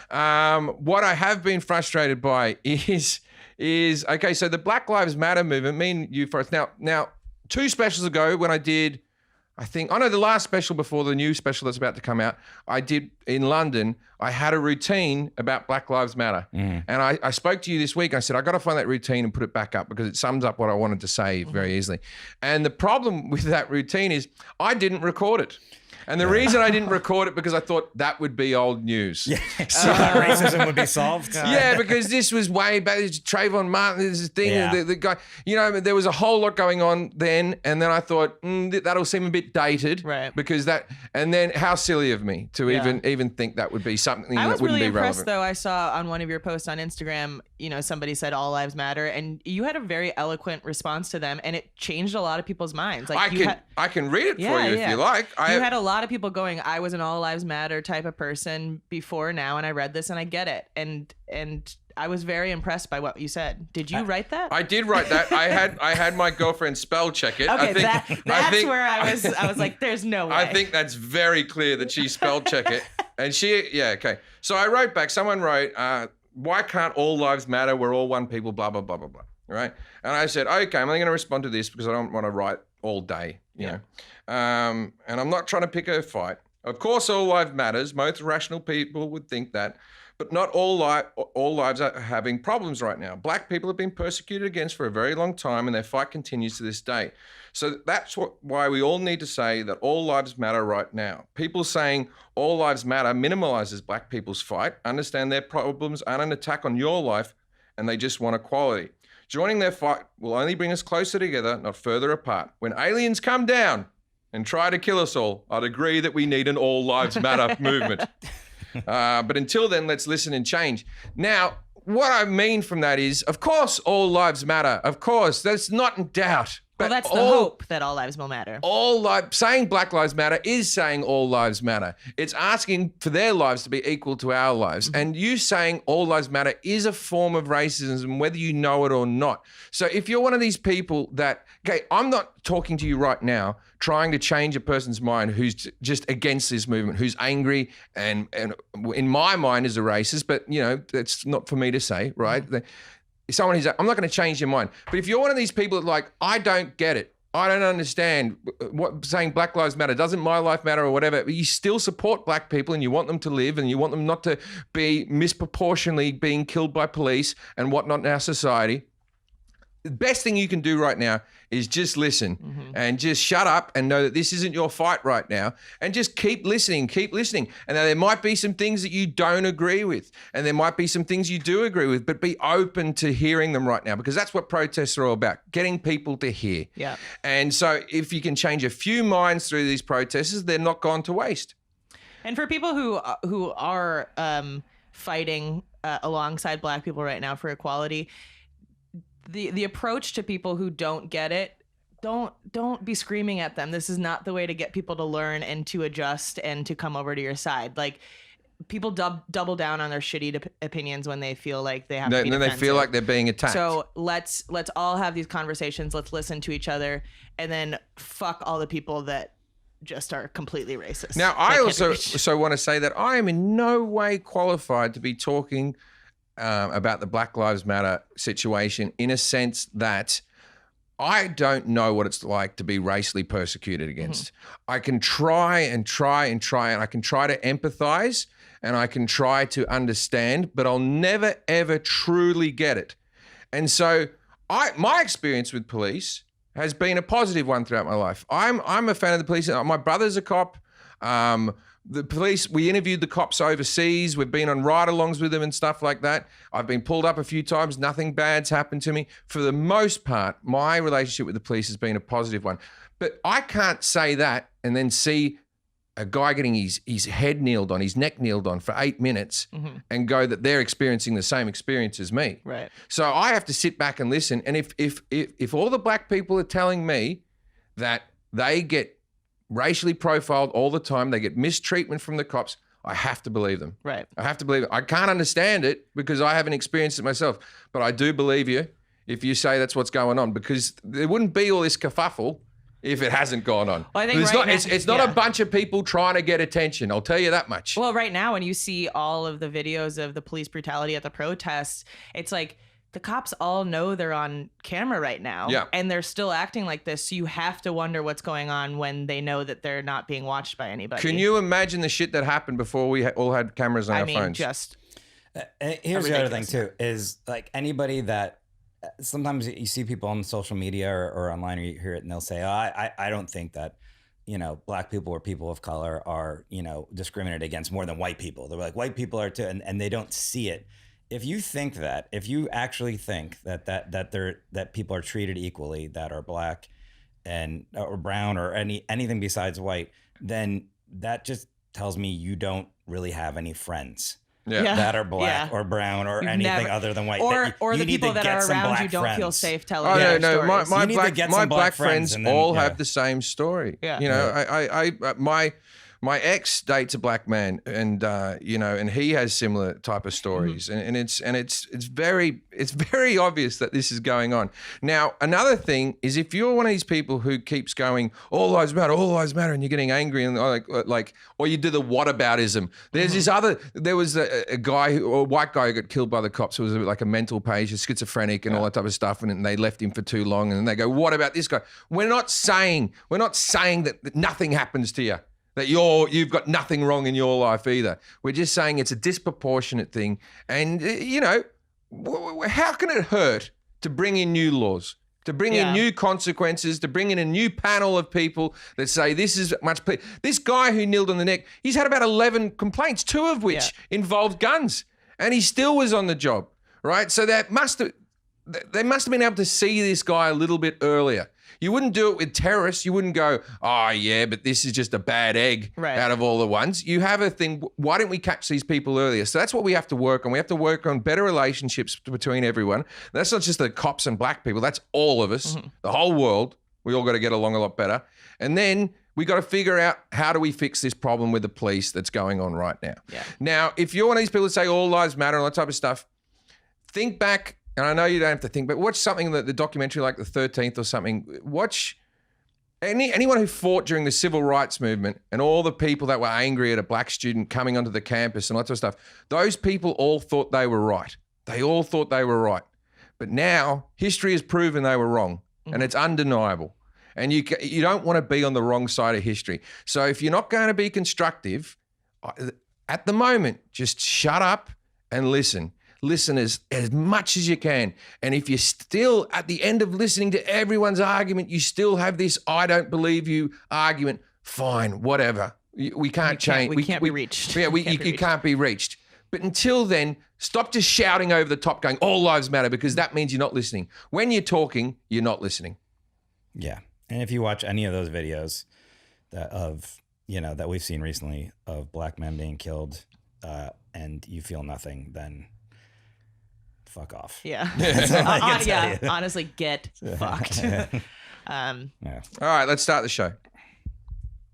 What I have been frustrated by is okay. So the Black Lives Matter movement. Me and you first. Now, 2 specials ago when I did. The last special before the new special that's about to come out, I did in London. I had a routine about Black Lives Matter. And I spoke to you this week. I said, I got to find that routine and put it back up because it sums up what I wanted to say very easily. And the problem with that routine is I didn't record it. And the reason I didn't record it because I thought that would be old news. Yeah. So racism would be solved. Yeah, because this was way back. Trayvon Martin, this thing, the guy, there was a whole lot going on then. And then I thought, that'll seem a bit dated. Right. Because and then how silly of me to even think that would be something that wouldn't be relevant. I was really impressed though. I saw on one of your posts on Instagram, somebody said all lives matter and you had a very eloquent response to them and it changed a lot of people's minds. Like I can read it for you if you like. You had a lot of people going, I was an all lives matter type of person before now and I read this and I get it. And I was very impressed by what you said. Did you write that? I did write that. I had my girlfriend spell check it. Okay, that's where I was like, there's no way. I think that's very clear that she spell check it. And okay. So I wrote back, someone wrote, why can't all lives matter? We're all one people, blah, blah, blah, blah, blah. Right? And I said, okay, I'm only going to respond to this because I don't want to write all day, you know. And I'm not trying to pick a fight. Of course, all life matters. Most rational people would think that, but not all lives are having problems right now. Black people have been persecuted against for a very long time, and their fight continues to this day. So that's why we all need to say that all lives matter right now. People saying all lives matter minimalizes Black people's fight, understand their problems aren't an attack on your life, and they just want equality. Joining their fight will only bring us closer together, not further apart. When aliens come down and try to kill us all, I'd agree that we need an all lives matter movement. But until then, let's listen and change. Now, what I mean from that is, of course, all lives matter. Of course, that's not in doubt. Well, that's the hope that all lives will matter. Saying Black Lives Matter is saying all lives matter. It's asking for their lives to be equal to our lives. And you saying all lives matter is a form of racism, whether you know it or not. So if you're one of these people that, okay, I'm not talking to you right now trying to change a person's mind who's just against this movement, who's angry and in my mind is a racist, but that's not for me to say, right? Someone who's, I'm not going to change your mind. But if you're one of these people that like, I don't get it. I don't understand what saying Black Lives Matter. Doesn't my life matter or whatever? But you still support Black people and you want them to live and you want them not to be misproportionately being killed by police and whatnot in our society. The best thing you can do right now is just listen and just shut up and know that this isn't your fight right now and just keep listening. And now there might be some things that you don't agree with and there might be some things you do agree with, but be open to hearing them right now because that's what protests are all about, getting people to hear. Yeah. And so if you can change a few minds through these protests, they're not gone to waste. And for people who are fighting alongside Black people right now for equality, the approach to people who don't get it, don't be screaming at them. This is not the way to get people to learn and to adjust and to come over to your side. Like people double down on their shitty opinions when they feel like they have to be defensive. Then they feel like they're being attacked. So let's all have these conversations. Let's listen to each other and then fuck all the people that just are completely racist. Now, I also want to say that I am in no way qualified to be talking about the Black Lives Matter situation in a sense that I don't know what it's like to be racially persecuted against. I can try and I can try to empathize and I can try to understand, but I'll never, ever truly get it. And so my experience with police has been a positive one throughout my life. I'm a fan of the police. My brother's a cop. The police, we interviewed the cops overseas. We've been on ride-alongs with them and stuff like that. I've been pulled up a few times. Nothing bad's happened to me. For the most part, my relationship with the police has been a positive one. But I can't say that and then see a guy getting his head kneeled on, his neck kneeled on for 8 minutes and go that they're experiencing the same experience as me. Right. So I have to sit back and listen. And if all the Black people are telling me that they get racially profiled all the time, they get mistreatment from the cops, I have to believe them. Right. I have to believe it. I can't understand it because I haven't experienced it myself, but I do believe you if you say that's what's going on because there wouldn't be all this kerfuffle if it hasn't gone on. Well, I think it's right not, now- it's not a yeah. bunch of people trying to get attention. I'll tell you that much. Well, right now, when you see all of the videos of the police brutality at the protests, it's like the cops all know they're on camera right now. Yeah. And they're still acting like this. So you have to wonder what's going on when they know that they're not being watched by anybody. Can you imagine the shit that happened before we all had cameras on I our mean, phones? just Here's the other thing too, is like anybody that sometimes you see people on social media or online, or you hear it and they'll say, oh, I don't think that, black people or people of color are, discriminated against more than white people. They're like, white people are too, and they don't see it. If you think that, if you actually think that people are treated equally, that are black and or brown or anything besides white, then that just tells me you don't really have any friends. Yeah. That are black or brown or You've anything never- other than white. or You the need people to that get are some around black you don't feel friends. safe telling Oh their no, stories. my You need to black get my some black black friends friends and then- all yeah. have the same story. Yeah. You know, my ex dates a black man, and and he has similar type of stories, and it's very obvious that this is going on. Now, another thing is, if you're one of these people who keeps going, all lives matter, and you're getting angry and or you do the whataboutism. There's this other. There was a white guy who got killed by the cops who was like a mental patient, schizophrenic, and all that type of stuff, and they left him for too long, and they go, what about this guy? We're not saying that nothing happens to you, that you've got nothing wrong in your life either. We're just saying it's a disproportionate thing. And, how can it hurt to bring in new laws, to bring in new consequences, to bring in a new panel of people that say this is much... This guy who kneeled on the neck, he's had about 11 complaints, 2 of which involved guns, and he still was on the job, right? So they must have been able to see this guy a little bit earlier. You wouldn't do it with terrorists. You wouldn't go, oh, yeah, but this is just a bad egg out of all the ones. You have a thing, why don't we catch these people earlier? So that's what we have to work on. We have to work on better relationships between everyone. That's not just the cops and black people. That's all of us, the whole world. We all got to get along a lot better. And then we got to figure out, how do we fix this problem with the police that's going on right now? Yeah. Now, if you're one of these people that say all lives matter and all that type of stuff, think back. And I know you don't have to think, but watch something that the documentary like the 13th or something. Watch anyone who fought during the civil rights movement and all the people that were angry at a black student coming onto the campus and all that sort of stuff. Those people all thought they were right. They all thought they were right. But now history has proven they were wrong, and it's undeniable. And you don't want to be on the wrong side of history. So if you're not going to be constructive, at the moment, just shut up and listen. Listen as much as you can. And if you're still at the end of listening to everyone's argument, you still have this I don't believe you argument, fine, whatever. We can't change. We can't be reached. Yeah, you can't be reached. But until then, stop just shouting over the top going, all lives matter, because that means you're not listening. When you're talking, you're not listening. Yeah. And if you watch any of those videos that we've seen recently of black men being killed and you feel nothing, then fuck off. Yeah. That's all I can tell you. Honestly, get fucked. All right, let's start the show.